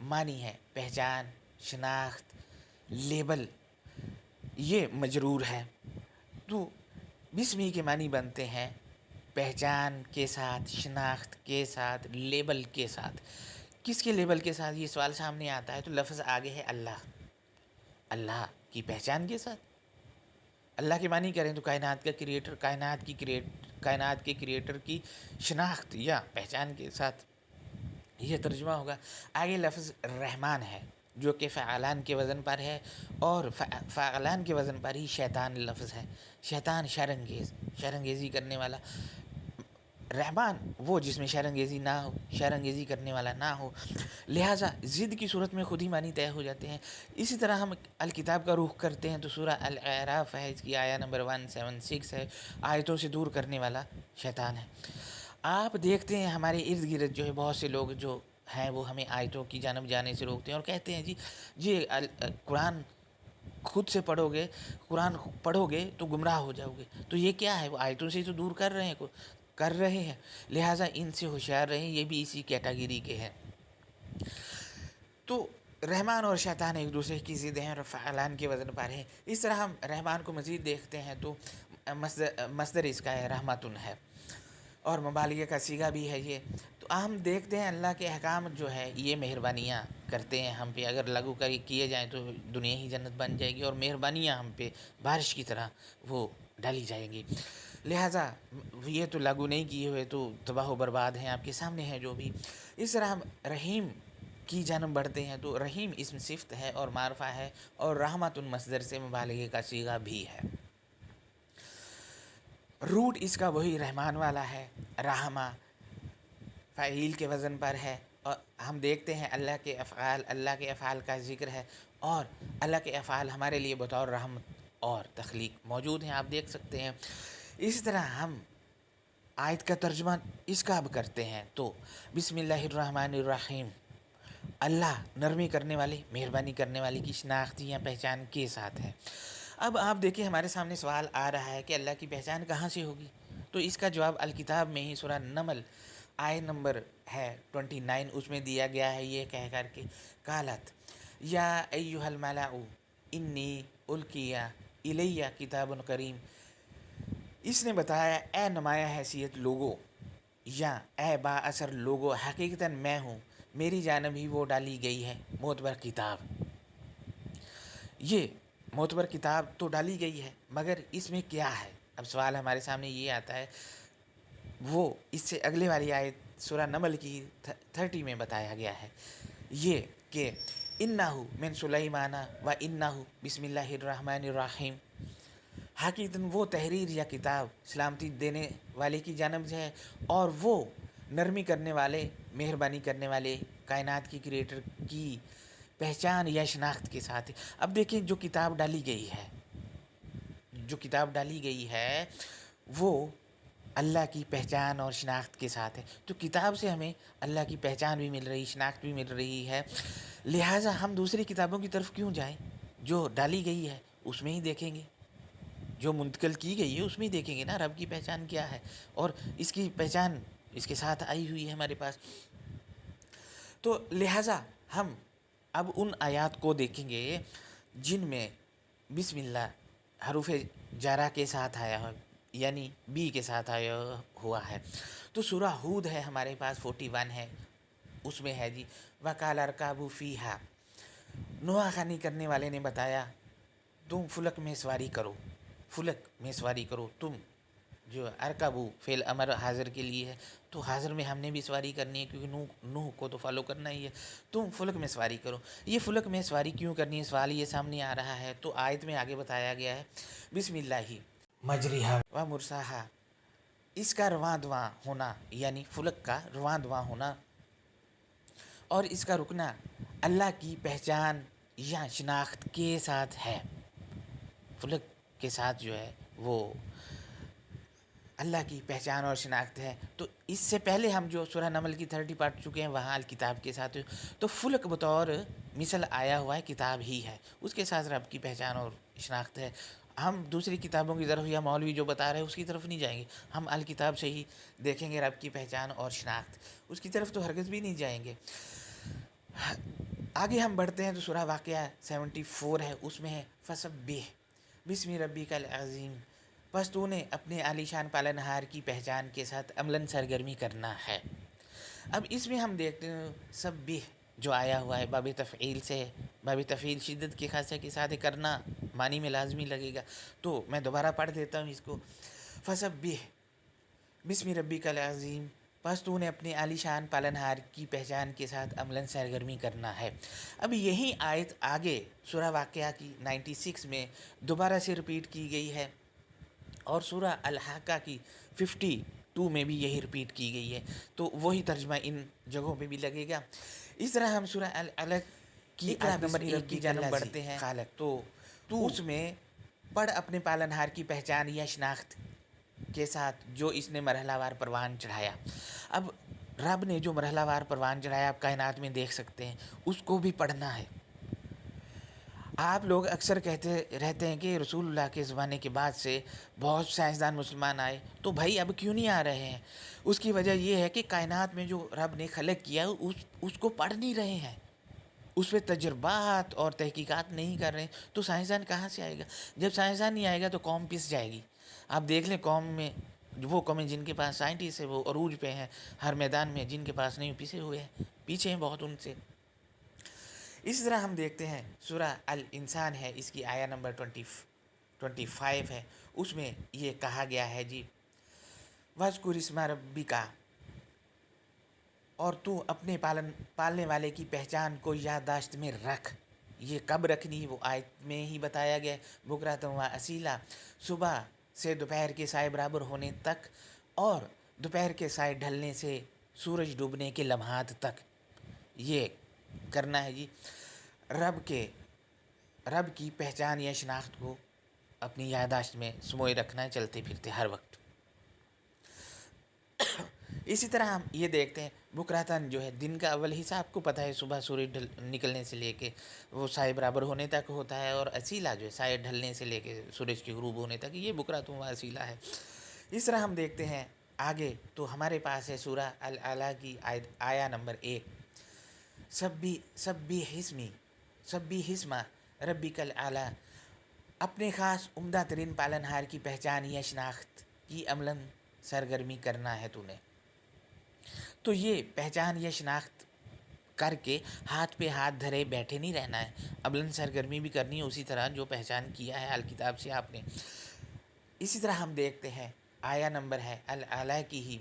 معنی ہے پہچان، شناخت، لیبل، یہ مجرور ہے. تو بسمی کے معنی بنتے ہیں پہچان کے ساتھ، شناخت کے ساتھ، لیبل کے ساتھ. کس کے لیبل کے ساتھ؟ یہ سوال سامنے آتا ہے. تو لفظ آگے ہے اللہ. اللہ کی پہچان کے ساتھ. اللہ کے معنی کریں تو کائنات کا کریٹر، کائنات کے کریٹر کی شناخت یا پہچان کے ساتھ، یہ ترجمہ ہوگا. آگے لفظ رحمان ہے جو کہ فعلان کے وزن پر ہے، اور فعلان کے وزن پر ہی شیطان لفظ ہے. شیطان شرانگیزی کرنے والا. رحمان وہ جس میں شرانگیزی نہ ہو، شرانگیزی کرنے والا نہ ہو، لہٰذا ضد کی صورت میں خود ہی معنی طے ہو جاتے ہیں. اسی طرح ہم الکتاب کا رخ کرتے ہیں تو سورہ الاعراف ہے، اس کی آیہ نمبر 176 ہے. آیتوں سے دور کرنے والا شیطان ہے. آپ دیکھتے ہیں ہمارے ارد گرد جو ہے بہت سے لوگ جو ہیں وہ ہمیں آیتوں کی جانب جانے سے روکتے ہیں اور کہتے ہیں جی قرآن خود سے قرآن پڑھو گے تو گمراہ ہو جاؤ گے. تو یہ کیا ہے؟ وہ آیتوں سے تو دور کر رہے ہیں، لہٰذا ان سے ہوشیار رہیں، یہ بھی اسی کیٹاگری کے ہیں. تو رحمان اور شیطان ایک دوسرے کی ضد ہیں اور فعلان کے وزن پر ہیں. اس طرح ہم رحمان کو مزید دیکھتے ہیں تو مصدر اس کا ہے رحمتن ہے، اور مبالغہ کا صیغہ بھی ہے یہ. تو ہم دیکھتے ہیں اللہ کے احکام جو ہے یہ مہربانیاں کرتے ہیں ہم پہ. اگر لاگو کیے جائیں تو دنیا ہی جنت بن جائے گی، اور مہربانیاں ہم پہ بارش کی طرح وہ ڈالی جائیں گی. لہٰذا یہ تو لاگو نہیں کیے ہوئے تو تباہ و برباد ہیں، آپ کے سامنے ہے جو بھی. اس طرح ہم رحیم کی جانب بڑھتے ہیں تو رحیم اسم صفت ہے اور معرفہ ہے، اور رحمت مصدر سے مبالغے کا صیغہ بھی ہے. روٹ اس کا وہی رحمان والا ہے. رحمہ فعیل کے وزن پر ہے. اور ہم دیکھتے ہیں اللہ کے افعال کا ذکر ہے، اور اللہ کے افعال ہمارے لیے بطور رحمت اور تخلیق موجود ہیں، آپ دیکھ سکتے ہیں. اسی طرح ہم آیت کا ترجمہ اس کا اب کرتے ہیں تو بسم اللہ الرحمن الرحیم. اللہ نرمی کرنے والے، مہربانی کرنے والے کی شناخت یا پہچان کے ساتھ ہے. اب آپ دیکھیں ہمارے سامنے سوال آ رہا ہے کہ اللہ کی پہچان کہاں سے ہوگی؟ تو اس کا جواب الکتاب میں ہی سورہ نمل آیت نمبر ہے 29، اس میں دیا گیا ہے یہ کہہ کر کے قالت یا ایھا الملأ انی القی الی کتاب کریم. اس نے بتایا اے نمایاں حیثیت لوگو، یا اے با اثر لوگو، حقیقتاً میں ہوں، میری جانب ہی وہ ڈالی گئی ہے معتبر کتاب. یہ معتبر کتاب تو ڈالی گئی ہے، مگر اس میں کیا ہے؟ اب سوال ہمارے سامنے یہ آتا ہے. وہ اس سے اگلے والی آیت سورہ نمل کی 30 میں بتایا گیا ہے یہ کہ انہو من سلیمان و انہو بسم اللہ الرحمن الرحیم. حقیقتاً وہ تحریر یا کتاب سلامتی دینے والے کی جانب سے ہے، اور وہ نرمی کرنے والے، مہربانی کرنے والے کائنات کی کریٹر کی پہچان یا شناخت کے ساتھ. اب دیکھیں جو کتاب ڈالی گئی ہے وہ اللہ کی پہچان اور شناخت کے ساتھ ہے. تو کتاب سے ہمیں اللہ کی پہچان بھی مل رہی، شناخت بھی مل رہی ہے. لہٰذا ہم دوسری کتابوں کی طرف کیوں جائیں؟ جو ڈالی گئی ہے اس میں ہی دیکھیں گے، جو منتقل کی گئی ہے اس میں ہی دیکھیں گے نا رب کی پہچان کیا ہے، اور اس کی پہچان اس کے ساتھ آئی ہوئی ہے ہمارے پاس. تو لہٰذا ہم اب ان آیات کو دیکھیں گے جن میں بسم اللہ حروف جارہ کے ساتھ آیا ہے، یعنی بی کے ساتھ آیا ہوا ہے. تو سورہ ہود ہے ہمارے پاس 41 ہے، اس میں ہے جی وَقَالَ ارْكَبُوا فِيهَا. نوح خانی کرنے والے نے بتایا تم فلک میں سواری کرو. تم جو ارکبو فعل امر حاضر کے لیے ہے، تو حاضر میں ہم نے بھی سواری کرنی ہے کیونکہ نوح کو تو فالو کرنا ہی ہے. تم فلک میں سواری کرو. یہ فلک میں سواری کیوں کرنی ہے؟ سوال یہ سامنے آ رہا ہے. تو آیت میں آگے بتایا گیا ہے بسم اللہ مجریہا و مرساہا. اس کا رواں دواں ہونا، یعنی فلک کا رواں دواں ہونا اور اس کا رکنا اللہ کی پہچان یا شناخت کے ساتھ ہے. فلک کے ساتھ جو ہے وہ اللہ کی پہچان اور شناخت ہے. تو اس سے پہلے ہم جو سورہ نمل کی 30 پڑھ چکے ہیں وہاں الکتاب کے ساتھ، تو فلک بطور مثل آیا ہوا ہے کتاب ہی ہے، اس کے ساتھ رب کی پہچان اور شناخت ہے. ہم دوسری کتابوں کی طرف یا مولوی جو بتا رہے ہیں اس کی طرف نہیں جائیں گے، ہم الکتاب سے ہی دیکھیں گے رب کی پہچان اور شناخت، اس کی طرف تو ہرگز بھی نہیں جائیں گے. آگے ہم بڑھتے ہیں تو سورہ واقعہ 74 ہے، اس میں ہے فسبح بسم ربک العظیم، بس تو نے اپنے عالی شان پالنہار کی پہچان کے ساتھ عملاً سرگرمی کرنا ہے۔ اب اس میں ہم دیکھتے ہیں سبح جو آیا ہوا ہے باب تفعیل سے ہے، باب تفعیل شدت کی خاصہ کے ساتھ کرنا معنی میں لازمی لگے گا، تو میں دوبارہ پڑھ دیتا ہوں اس کو۔ فسبح بسم ربک العظیم، بس تو نے اپنے عالی شان پالنہار کی پہچان کے ساتھ عملاً سرگرمی کرنا ہے۔ اب یہی آیت آگے سورہ واقعہ کی 96 میں دوبارہ سے رپیٹ کی گئی ہے، اور سورہ الحاقہ کی 52 میں بھی یہی رپیٹ کی گئی ہے، تو وہی ترجمہ ان جگہوں پہ بھی لگے گا۔ اس طرح ہم سورہ العلق کی آیت نمبر 1 کی جانب بڑھتے ہیں، تو اس میں پڑھ اپنے پالنہار کی پہچان یا شناخت کے ساتھ جو اس نے مرحلہ وار پروان چڑھایا۔ اب رب نے جو مرحلہ وار پروان چڑھایا آپ کائنات میں دیکھ سکتے ہیں، اس کو بھی پڑھنا ہے۔ آپ لوگ اکثر کہتے رہتے ہیں کہ رسول اللہ کے زمانے کے بعد سے بہت سائنسدان مسلمان آئے، تو بھائی اب کیوں نہیں آ رہے ہیں؟ اس کی وجہ یہ ہے کہ کائنات میں جو رب نے خلق کیا اس کو پڑھ نہیں رہے ہیں، اس پہ تجربات اور تحقیقات نہیں کر رہے ہیں، تو سائنسدان کہاں سے آئے گا؟ جب سائنسدان نہیں آئے گا تو قوم پس جائے گی۔ آپ دیکھ لیں قوم میں وہ قومیں جن کے پاس سائنٹسٹ ہے وہ عروج پہ ہیں ہر میدان میں، جن کے پاس نہیں پسے ہوئے ہیں، پیچھے ہیں بہت ان سے۔ اسی طرح ہم دیکھتے ہیں سورہ الانسان ہے، اس کی آیا نمبر 25 ہے، اس میں یہ کہا گیا ہے جی وَاذْكُرِ اسْمَ رَبِّكَ، اور تو اپنے پالنے والے کی پہچان کو یادداشت میں رکھ۔ یہ کب رکھنی وہ آیت میں ہی بتایا گیا، بکرۃ و اصیلا، صبح سے دوپہر کے سائے برابر ہونے تک، اور دوپہر کے سائے ڈھلنے سے سورج ڈوبنے کے لمحات تک یہ کرنا ہے جی۔ رب کی پہچان یا شناخت کو اپنی یادداشت میں سموئے رکھنا ہے چلتے پھرتے ہر وقت۔ اسی طرح ہم یہ دیکھتے ہیں بکراتن جو ہے دن کا اول حصہ آپ کو پتہ ہے صبح سورج نکلنے سے لے کے وہ سائے برابر ہونے تک ہوتا ہے، اور اصیلا جو ہے سائے ڈھلنے سے لے کے سورج کے غروب ہونے تک، یہ بکراتن و اصیلا ہے۔ اس طرح ہم دیکھتے ہیں آگے تو ہمارے پاس ہے سورہ العلیٰ کی آیا نمبر 1، سبح اسم ربک الاعلیٰ، اپنے خاص عمدہ ترین پالنہار کی پہچان یا شناخت کی عملاً سرگرمی کرنا ہے تو نے۔ تو یہ پہچان یا شناخت کر کے ہاتھ پہ ہاتھ دھرے بیٹھے نہیں رہنا ہے، عملاً سرگرمی بھی کرنی ہے اسی طرح جو پہچان کیا ہے الکتاب سے آپ نے۔ اسی طرح ہم دیکھتے ہیں آیا نمبر ہے العلیٰ کی ہی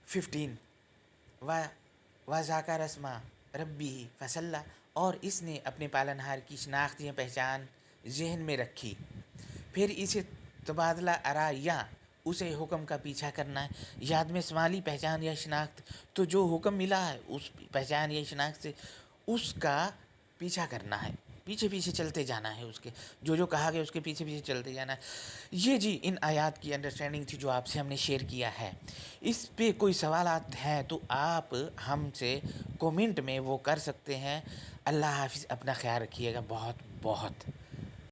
15، وَذَكَرَ اسْمَ رَبِّهِ فَصَلَّى، اور اس نے اپنے پالنہار کی شناخت یا پہچان ذہن میں رکھی، پھر اسے تبادلہ یا اسے حکم کا پیچھا کرنا ہے۔ یاد میں شمالی پہچان یا شناخت، تو جو حکم ملا ہے اس پہچان یا شناخت سے اس کا پیچھا کرنا ہے، پیچھے پیچھے چلتے جانا ہے، اس کے جو کہا گیا اس کے پیچھے پیچھے چلتے جانا ہے۔ یہ جی ان آیات کی انڈرسٹینڈنگ تھی جو آپ سے ہم نے شیئر کیا ہے۔ اس پہ کوئی سوالات ہیں تو آپ ہم سے کومنٹ میں وہ کر سکتے ہیں۔ اللہ حافظ، اپنا خیال رکھیے گا، بہت بہت